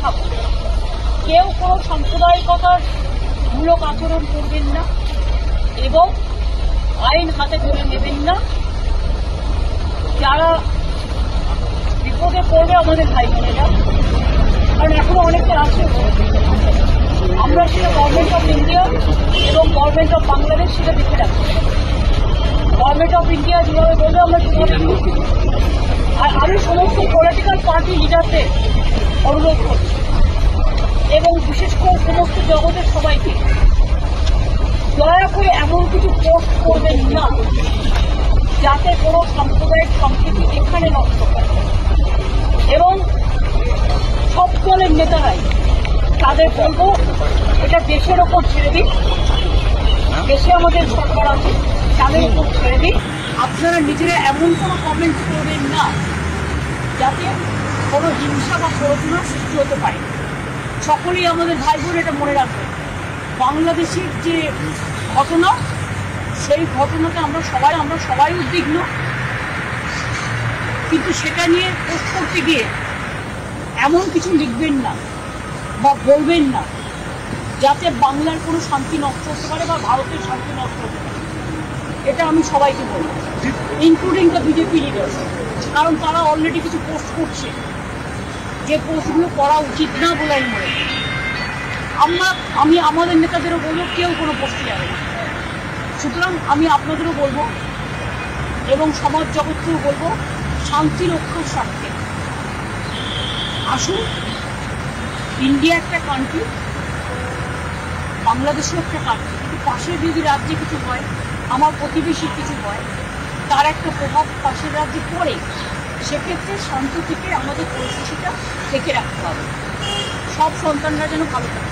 থাকুন, কেউ কোনো সাম্প্রদায়িকতার মূলক আচরণ করবেন না এবং আইন হাতে তুলে নেবেন না। যারা বিপদে পড়বে আমাদের ভাই বোনেরা, কারণ এখনো অনেকে আছে, আমরা সেটা গভর্নমেন্ট অফ ইন্ডিয়া এবং গভর্নমেন্ট অফ বাংলাদেশ সেটা দেখে রাখছি। গভর্নমেন্ট অফ ইন্ডিয়া যেভাবে বলবে আমরা সেভাবে। আর আমি সমস্ত পলিটিক্যাল পার্টি লিডারদের অনুরোধ করছি এবং বিশেষ করে সমস্ত জগতের সবাইকে, দয়া করে এমন কিছু পোস্ট করবেন না যাতে কোনো সাম্প্রদায়িক সম্প্রীতি এখানে নষ্ট হয়। এবং সব দলের নেতারাই তাদের বলবো এটা দেশের ওপর ছেড়ে দিন, দেশে আমাদের সরকার আছে, তাদের উপর ছেড়ে দিন। আপনারা নিজেরা এমন কোনো কমেন্ট করবেন না যাতে কোনো হিংসা বা প্ররোচনা সৃষ্টি হতে পারে। সকলেই আমাদের ভাই বোন এটা মনে রাখবেন। বাংলাদেশের যে ঘটনা, সেই ঘটনাতে আমরা সবাই উদ্বিগ্ন, কিন্তু সেটা নিয়ে পোস্ট করতে গিয়ে এমন কিছু লিখবেন না বা বলবেন না যাতে বাংলার কোনো শান্তি নষ্ট হতে পারে বা ভারতের শান্তি নষ্ট হতে পারে। এটা আমি সবাইকে বলব, ইনক্লুডিং দ্য বিজেপি লিডার্স, কারণ তারা অলরেডি কিছু পোস্ট করছে যে পোস্টগুলো করা উচিত না বলে আমি মনে করি। আমি আমাদের নেতাদেরও বলবো কেউ কোনো পোস্টে যাবে না। সুতরাং আমি আপনাদেরও বলবো এবং সমাজ জগৎকেও বলবো, শান্তি রক্ষার স্বার্থে আসুন। ইন্ডিয়া একটা কান্ট্রি, বাংলাদেশও একটা কান্ট্রি, কিন্তু পাশের যদি রাজ্যে কিছু হয়, আমার প্রতিবেশীর কিছু হয়, তার একটা প্রভাব পাশের রাজ্যে পড়ে। সেক্ষেত্রে শান্ত থেকে আমাদের পরিস্থিতিটা দেখে রাখতে হবে, সব সন্তানরা যেন ভালো থাকে।